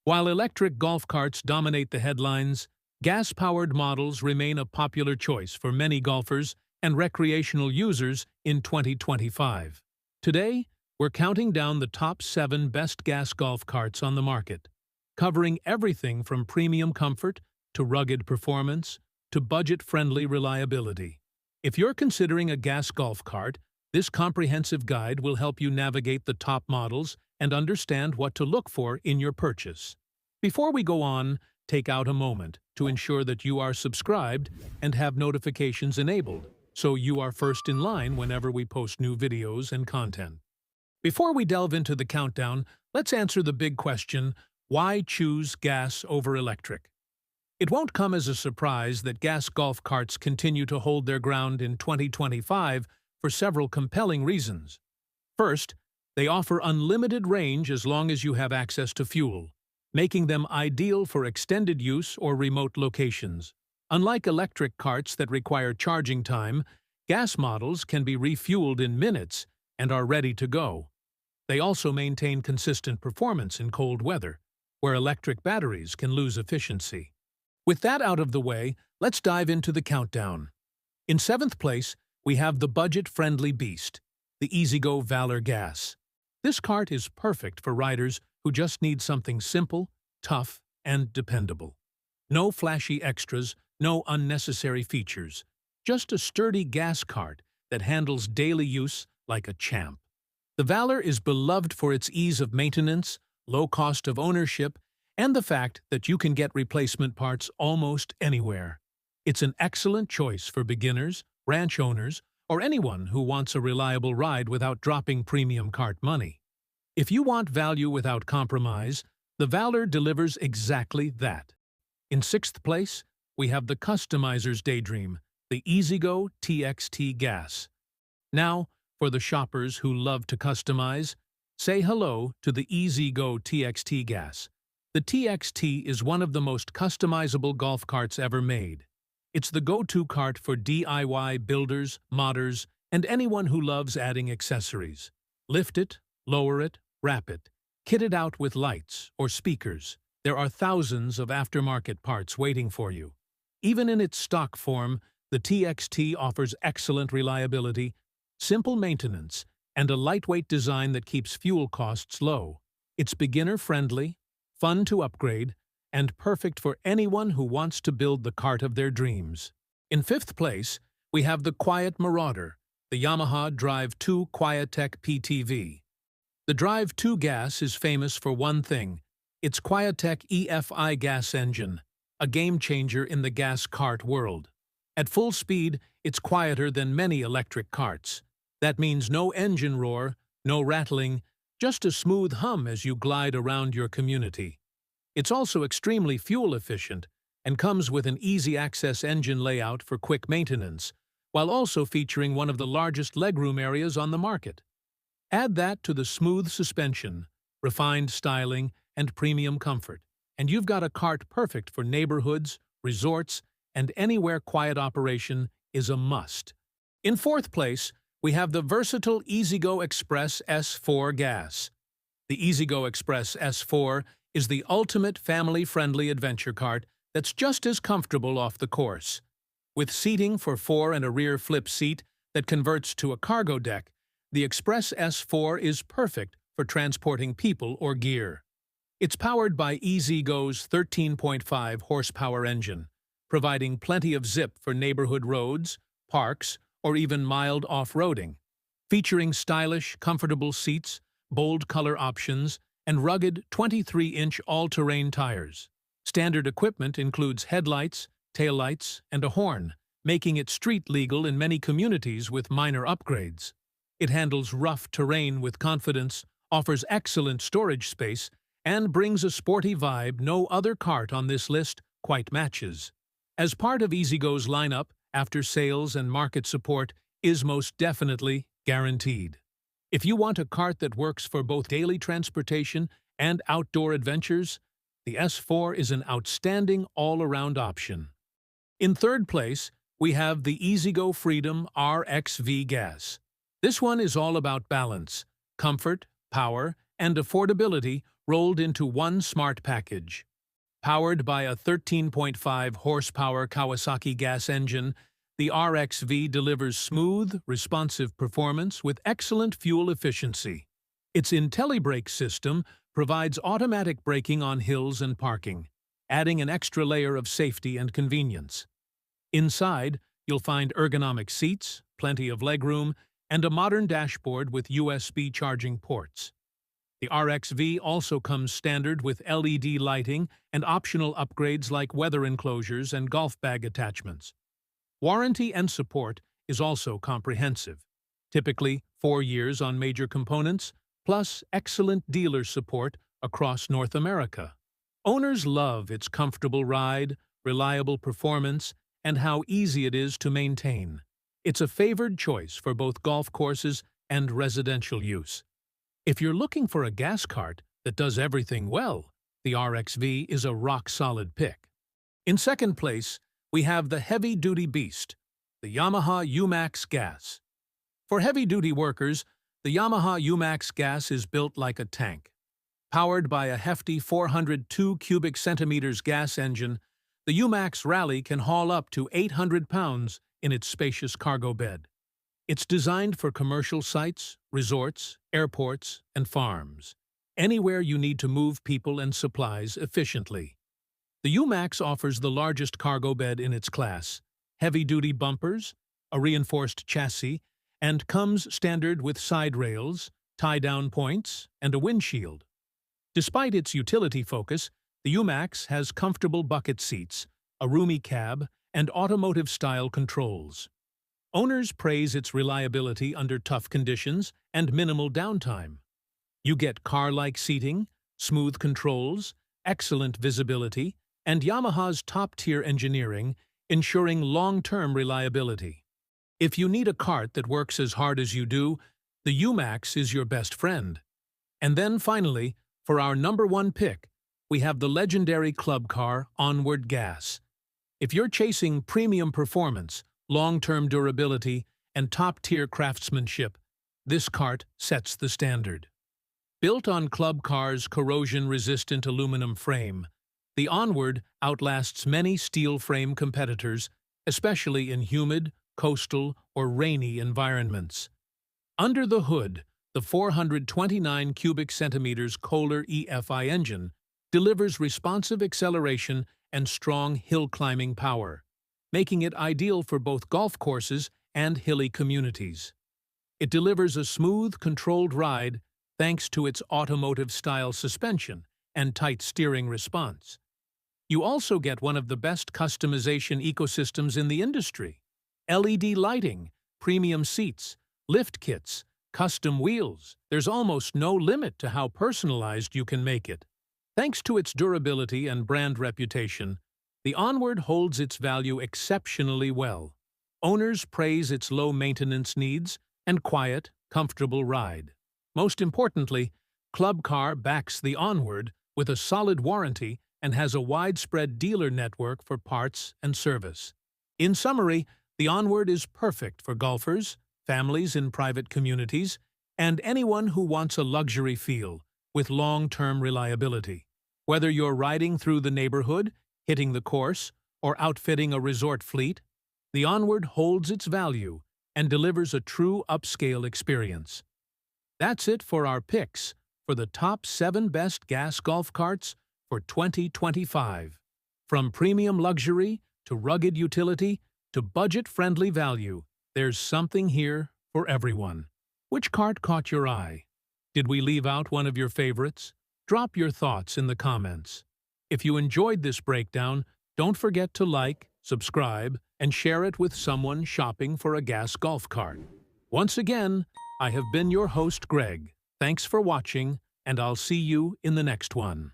While electric golf carts dominate the headlines, gas-powered models remain a popular choice for many golfers and recreational users in 2025. Today, we're counting down the top 7 best gas golf carts on the market, covering everything from premium comfort to rugged performance to budget-friendly reliability. If you're considering a gas golf cart, this comprehensive guide will help you navigate the top models and understand what to look for in your purchase. Before we go on, take out a moment to ensure that you are subscribed and have notifications enabled, so you are first in line whenever we post new videos and content. Before we delve into the countdown, let's answer the big question: why choose gas over electric? It won't come as a surprise that gas golf carts continue to hold their ground in 2025 for several compelling reasons. First, they offer unlimited range as long as you have access to fuel, making them ideal for extended use or remote locations. Unlike electric carts that require charging time, gas models can be refueled in minutes and are ready to go. They also maintain consistent performance in cold weather, where electric batteries can lose efficiency. With that out of the way, let's dive into the countdown. In 7th place, we have the budget-friendly beast, the EasyGo Valor Gas. This cart is perfect for riders who just need something simple, tough, and dependable. No flashy extras, no unnecessary features. Just a sturdy gas cart that handles daily use like a champ. The Valor is beloved for its ease of maintenance, low cost of ownership, and the fact that you can get replacement parts almost anywhere. It's an excellent choice for beginners, ranch owners, or anyone who wants a reliable ride without dropping premium cart money. If you want value without compromise, the Valor delivers exactly that. In 6th place, we have the customizer's daydream, the EasyGo TXT Gas. Now, for the shoppers who love to customize, say hello to the EasyGo TXT Gas. The TXT is one of the most customizable golf carts ever made. It's the go-to cart for DIY builders, modders, and anyone who loves adding accessories. Lift it, lower it, wrap it, kit it out with lights or speakers. There are thousands of aftermarket parts waiting for you. Even in its stock form, the TXT offers excellent reliability, simple maintenance, and a lightweight design that keeps fuel costs low. It's beginner-friendly, fun to upgrade, and perfect for anyone who wants to build the cart of their dreams. In 5th place, we have the Quiet Marauder, the Yamaha Drive 2 Quietech PTV. The Drive 2 Gas is famous for one thing: its Quietech EFI gas engine, a game-changer in the gas cart world. At full speed, it's quieter than many electric carts. That means no engine roar, no rattling, just a smooth hum as you glide around your community. It's also extremely fuel-efficient and comes with an easy-access engine layout for quick maintenance, while also featuring one of the largest legroom areas on the market. Add that to the smooth suspension, refined styling, and premium comfort, and you've got a cart perfect for neighborhoods, resorts, and anywhere quiet operation is a must. In 4th place, we have the versatile EasyGo Express S4 Gas. The EasyGo Express S4 is the ultimate family-friendly adventure cart that's just as comfortable off the course. With seating for 4 and a rear flip seat that converts to a cargo deck, the Express S4 is perfect for transporting people or gear. It's powered by EasyGo's 13.5 horsepower engine, providing plenty of zip for neighborhood roads, parks, or even mild off-roading. Featuring stylish, comfortable seats, bold color options, and rugged 23-inch all-terrain tires. Standard equipment includes headlights, taillights, and a horn, making it street-legal in many communities with minor upgrades. It handles rough terrain with confidence, offers excellent storage space, and brings a sporty vibe no other cart on this list quite matches. As part of EasyGo's lineup, after-sales and market support is most definitely guaranteed. If you want a cart that works for both daily transportation and outdoor adventures, the S4 is an outstanding all-around option. In 3rd place, we have the EasyGo Freedom RXV Gas. This one is all about balance, comfort, power, and affordability rolled into one smart package. Powered by a 13.5-horsepower Kawasaki gas engine, the RXV delivers smooth, responsive performance with excellent fuel efficiency. Its IntelliBrake system provides automatic braking on hills and parking, adding an extra layer of safety and convenience. Inside, you'll find ergonomic seats, plenty of legroom, and a modern dashboard with USB charging ports. The RXV also comes standard with LED lighting and optional upgrades like weather enclosures and golf bag attachments. Warranty and support is also comprehensive, typically 4 years on major components, plus excellent dealer support across North America. Owners love its comfortable ride, reliable performance, and how easy it is to maintain. It's a favored choice for both golf courses and residential use. If you're looking for a gas cart that does everything well, the RXV is a rock-solid pick. In second place, we have the heavy-duty beast, the Yamaha UMAX Gas. For heavy-duty workers, the Yamaha UMAX Gas is built like a tank. Powered by a hefty 402 cubic centimeters gas engine, the UMAX Rally can haul up to 800 pounds in its spacious cargo bed. It's designed for commercial sites, resorts, airports, and farms, anywhere you need to move people and supplies efficiently. The UMAX offers the largest cargo bed in its class, heavy-duty bumpers, a reinforced chassis, and comes standard with side rails, tie-down points, and a windshield. Despite its utility focus, the UMAX has comfortable bucket seats, a roomy cab, and automotive-style controls. Owners praise its reliability under tough conditions and minimal downtime. You get car-like seating, smooth controls, excellent visibility, and Yamaha's top-tier engineering, ensuring long-term reliability. If you need a cart that works as hard as you do, the UMAX is your best friend. And then finally, for our number one pick, we have the legendary club car Onward Gas. If you're chasing premium performance, long-term durability, and top-tier craftsmanship, this cart sets the standard. Built on Club Car's corrosion-resistant aluminum frame, the Onward outlasts many steel frame competitors, especially in humid, coastal, or rainy environments. Under the hood, the 429 cubic centimeters Kohler EFI engine delivers responsive acceleration and strong hill-climbing power, making it ideal for both golf courses and hilly communities. It delivers a smooth, controlled ride thanks to its automotive-style suspension and tight steering response. You also get one of the best customization ecosystems in the industry: LED lighting, premium seats, lift kits, custom wheels. There's almost no limit to how personalized you can make it. Thanks to its durability and brand reputation, the Onward holds its value exceptionally well. Owners praise its low maintenance needs and quiet, comfortable ride. Most importantly, Club Car backs the Onward with a solid warranty and has a widespread dealer network for parts and service. In summary, the Onward is perfect for golfers, families in private communities, and anyone who wants a luxury feel with long-term reliability. Whether you're riding through the neighborhood, hitting the course, or outfitting a resort fleet, the Onward holds its value and delivers a true upscale experience. That's it for our picks for the top 7 best gas golf carts for 2025. From premium luxury to rugged utility to budget-friendly value, there's something here for everyone. Which cart caught your eye? Did we leave out one of your favorites? Drop your thoughts in the comments. If you enjoyed this breakdown, don't forget to like, subscribe, and share it with someone shopping for a gas golf cart. Once again, I have been your host, Greg. Thanks for watching, and I'll see you in the next one.